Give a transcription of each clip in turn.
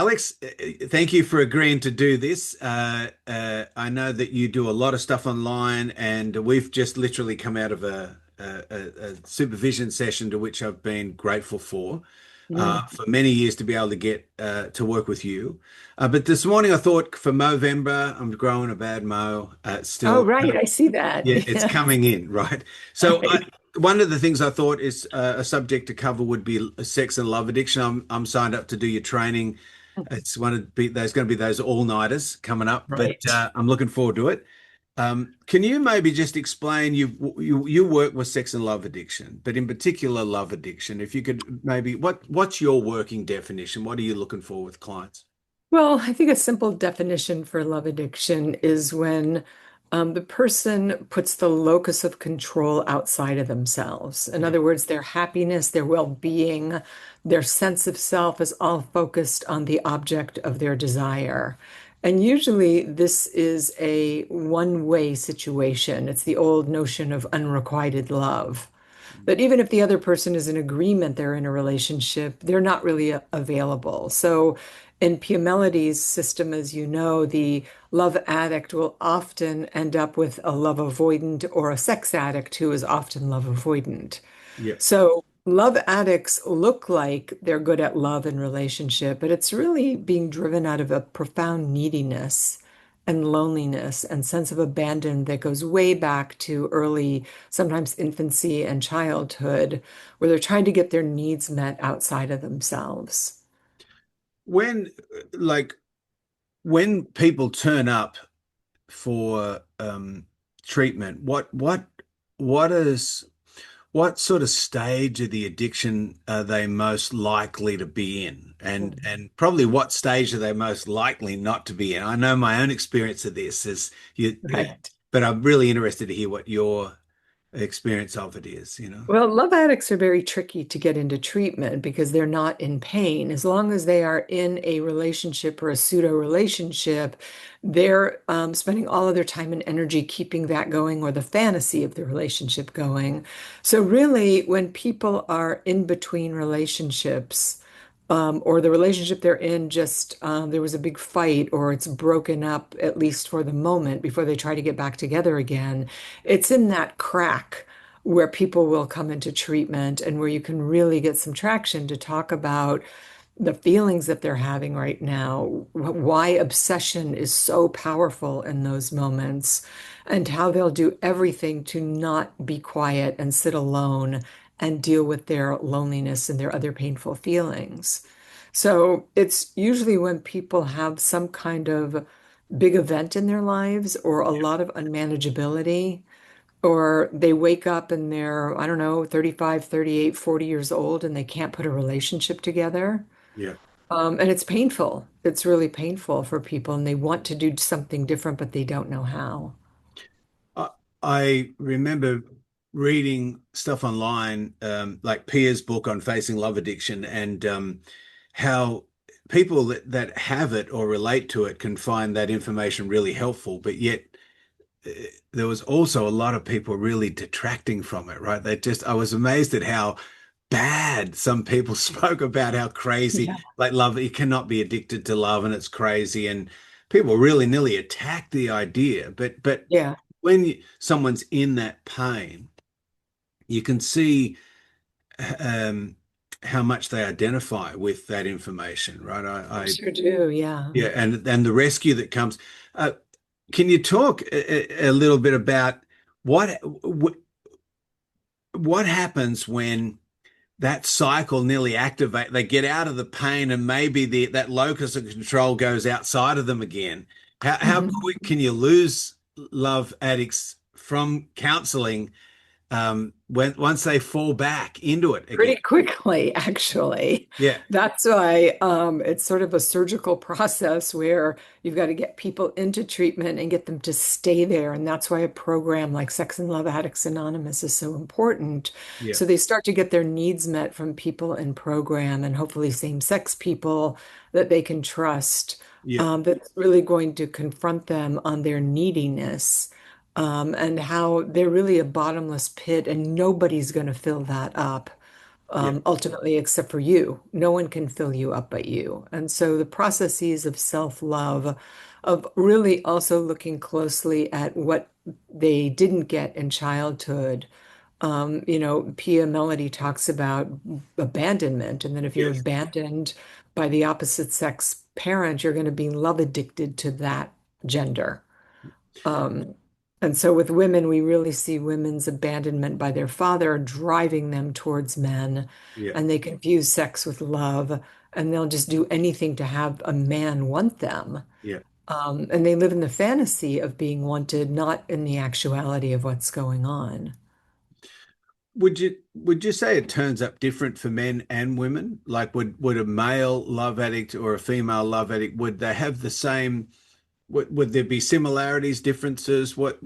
Alex, thank you for agreeing to do this. I know that you do a lot of stuff online, and we've just literally come out of a supervision session to which I've been grateful Mm. for many years to be able to get to work with you. But this morning I thought for Movember, I'm growing a bad mo. Oh, Still, right. I see that. yeah, it's Yes. coming in, right? So Right. one of the things I thought is a subject to cover would be sex and love addiction. I'm signed up to do your training. It's one of there's going to be those all-nighters coming up, but Right. I'm looking forward to it. Can you maybe just explain you work with sex and love addiction, but in particular love addiction? If you could maybe what's your working definition? What are you looking for with clients? Well, I think a simple definition for love addiction is when the person puts the locus of control outside of themselves. In Yeah. other words, their happiness, their well-being, their sense of self is all focused on the object of their desire. And usually this is a one-way situation. It's the old notion of unrequited love. But even if the other person is in agreement, they're in a relationship, they're not really available. So in Pia Melody's system, as you know, the love addict will often end up with a love avoidant or a sex addict who is often love avoidant. Yeah. So love addicts look like they're good at love and relationship, but it's really being driven out of a profound neediness and loneliness and sense of abandon that goes way back to early, sometimes infancy and childhood, where they're trying to get their needs met outside of themselves. When like when people turn up for treatment, what is what sort of stage of the addiction are they most likely to be in? And probably what stage are they most likely not to be in? I know my own experience of this is Right. but I'm really interested to hear what your experience of it is, you know? Well, love addicts are very tricky to get into treatment because they're not in pain. As long as they are in a relationship or a pseudo relationship, they're spending all of their time and energy keeping that going or the fantasy of the relationship going. So, really, when people are in between relationships, or the relationship they're in just there was a big fight or it's broken up, at least for the moment, before they try to get back together again, it's in that crack where people will come into treatment and where you can really get some traction to talk about the feelings that they're having right now, why obsession is so powerful in those moments, and how they'll do everything to not be quiet and sit alone and deal with their loneliness and their other painful feelings. So it's usually when people have some kind of big event in their lives or a lot of unmanageability, or they wake up and they're, I don't know, 35, 38, 40 years old and they can't put a relationship together. Yeah. And it's painful. It's really painful for people and they want to do something different, but they don't know how. I, I remember reading stuff online, like Pia's book on facing love addiction, and how people that have it or relate to it can find that information really helpful, but yet uh, there was also a lot of people really detracting from it, right? I was amazed at how bad some people spoke about how crazy, Yeah. like love, you cannot be addicted to love and it's crazy. And people really nearly attacked the idea. But Yeah. when someone's in that pain, you can see um, how much they identify with that information, right? I sure do. Yeah. Yeah, and the rescue that comes. Uh, can you talk a little bit about what what happens when that cycle nearly activate? They get out of the pain, and maybe that locus of control goes outside of them again. How Mhm. quick can you lose love addicts from counseling when once they fall back into it again? Pretty quickly, actually. Yeah, That's why it's sort of a surgical process where you've got to get people into treatment and get them to stay there. And that's why a program like Sex and Love Addicts Anonymous is so important. yeah, So they start to get their needs met from people in program and hopefully same-sex people that they can trust, yeah. that's really going to confront them on their neediness. And how they're really a bottomless pit and nobody's going to fill that up. Yeah. ultimately, except for you. No one can fill you up but you. And so the processes of self-love, of really also looking closely at what they didn't get in childhood. Pia Melody talks about abandonment, and then if you're Yes. abandoned by the opposite sex parent, you're going to be love addicted to that gender. Um, and so with women, we really see women's abandonment by their father driving them towards men, Yeah. and they confuse sex with love, and they'll just do anything to have a man want them. Yeah. And they live in the fantasy of being wanted, not in the actuality of what's going on. Would you say it turns up different for men and women? Like would a male love addict or a female love addict, would they have the same, would there be similarities, differences? What?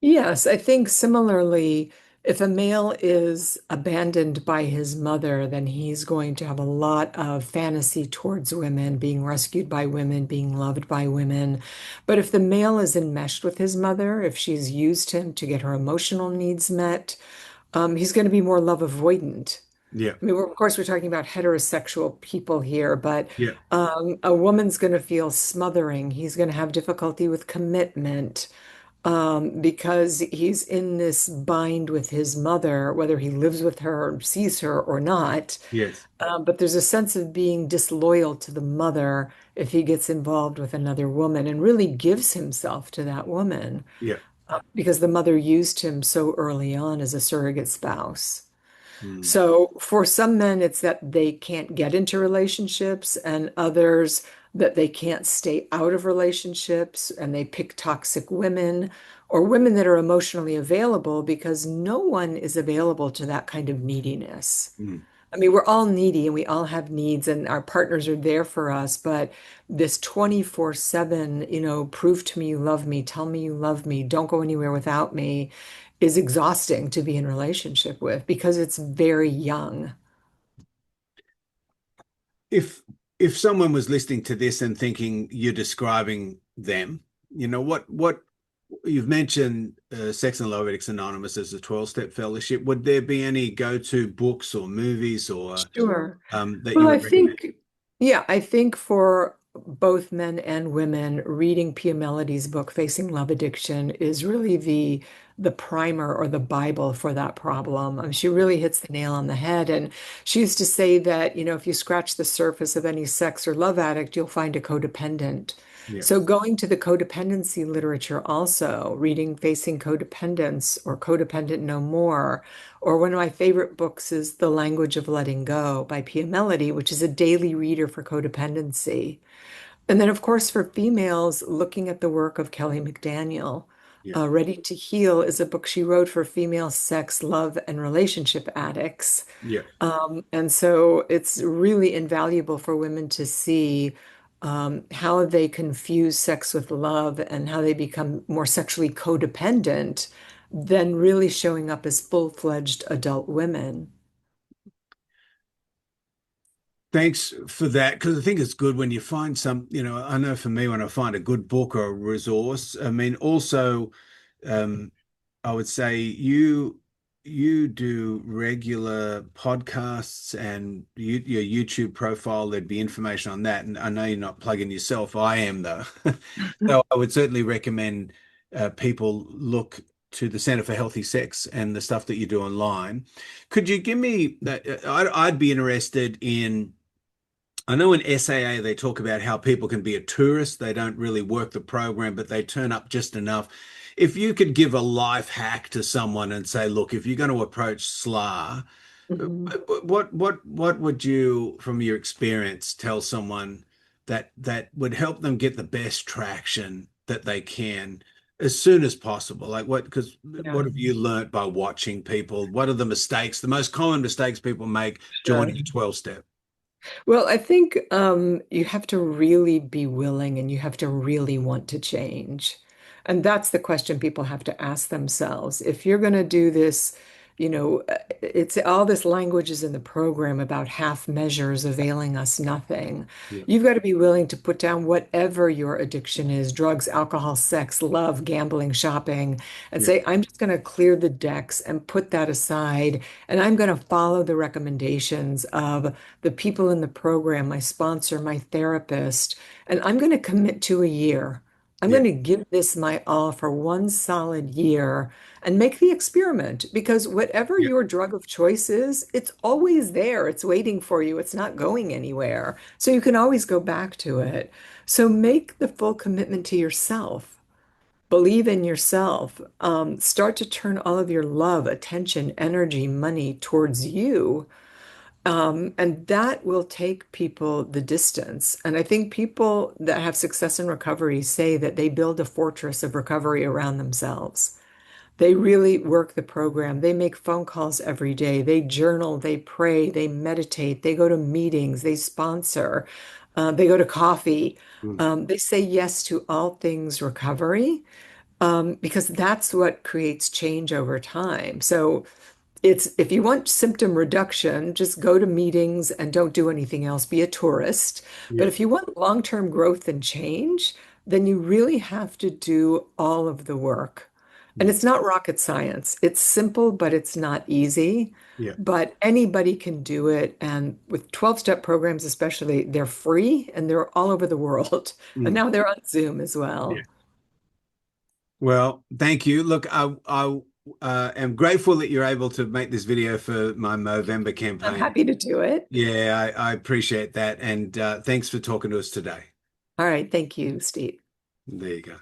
Yes, I think similarly, if a male is abandoned by his mother, then he's going to have a lot of fantasy towards women, being rescued by women, being loved by women. But if the male is enmeshed with his mother, if she's used him to get her emotional needs met, he's going to be more love avoidant. Yeah. I mean, of course, we're talking about heterosexual people here, but Yeah. a woman's going to feel smothering. He's going to have difficulty with commitment because he's in this bind with his mother, whether he lives with her or sees her or not. Yes. But there's a sense of being disloyal to the mother if he gets involved with another woman and really gives himself to that woman Yeah. because the mother used him so early on as a surrogate spouse. Mm. So for some men, it's that they can't get into relationships, and others that they can't stay out of relationships, and they pick toxic women or women that are emotionally available because no one is available to that kind of neediness. Mm. I mean, we're all needy and we all have needs, and our partners are there for us, but this 24/7, prove to me you love me, tell me you love me, don't go anywhere without me, is exhausting to be in relationship with because it's very young. If if someone was listening to this and thinking you're describing them, what you've mentioned, Sex and Love Addicts Anonymous as a 12-step fellowship, would there be any go-to books or movies or Sure. that you Well, I would recommend? think, yeah, I think for both men and women, reading Pia Melody's book, Facing Love Addiction, is really the primer or the Bible for that problem. She really hits the nail on the head. And she used to say that, if you scratch the surface of any sex or love addict, you'll find a codependent. Yeah. So going to the codependency literature also, reading Facing Codependence or Codependent No More, or one of my favorite books is The Language of Letting Go by Pia Mellody, which is a daily reader for codependency. And then, of course, for females, looking at the work of Kelly McDaniel. Yeah. Ready to Heal is a book she wrote for female sex, love, and relationship addicts. Yeah. And so it's really invaluable for women to see how they confuse sex with love and how they become more sexually codependent than really showing up as full-fledged adult women. Thanks for that, because I think it's good when you find I know for me, when I find a good book or a resource, I mean, also, um, I would say you do regular podcasts and your YouTube profile, there'd be information on that. And I know you're not plugging yourself. I am though. So I would certainly recommend people look to the Center for Healthy Sex and the stuff that you do online. Could you give me that? I'd be interested in. I know in SAA they talk about how people can be a tourist. They don't really work the program, but they turn up just enough. If you could give a life hack to someone and say, look, if you're going to approach SLA, Mhm. what would you, from your experience, tell someone that would help them get the best traction that they can as soon as possible? Like because Yeah, what have you learned by watching people? What are the mistakes, the most common mistakes people make joining sure. a 12 step? Well, I think you have to really be willing and you have to really want to change. And that's the question people have to ask themselves. If you're going to do this It's all this language is in the program about half measures availing us nothing. Yeah. You've got to be willing to put down whatever your addiction is, drugs, alcohol, sex, love, gambling, shopping, and Yeah. say, I'm just going to clear the decks and put that aside. And I'm going to follow the recommendations of the people in the program, my sponsor, my therapist, and I'm going to commit to a year. I'm Yeah. going to give this my all for one solid year and make the experiment because whatever Yeah. your drug of choice is, it's always there. It's waiting for you. It's not going anywhere. So you can always go back to it. So make the full commitment to yourself. Believe in yourself. Start to turn all of your love, attention, energy, money towards you. And that will take people the distance. And I think people that have success in recovery say that they build a fortress of recovery around themselves. They really work the program. They make phone calls every day. They journal, they pray, they meditate, they go to meetings, they sponsor, they go to coffee. Mm. They say yes to all things recovery because that's what creates change over time. So it's if you want symptom reduction, just go to meetings and don't do anything else, be a tourist. But Yeah. if you want long-term growth and change, then you really have to do all of the work. And Mm. it's not rocket science. It's simple, but it's not easy. Yeah. But anybody can do it. And with 12-step programs, especially, they're free and they're all over the world. And Mm. now they're on Zoom as Yeah. well. Well, thank you. Look, I am grateful that you're able to make this video for my Movember I'm campaign. happy to do it. Yeah, I appreciate that. And thanks for talking to us today. All right. Thank you, Steve. There you go.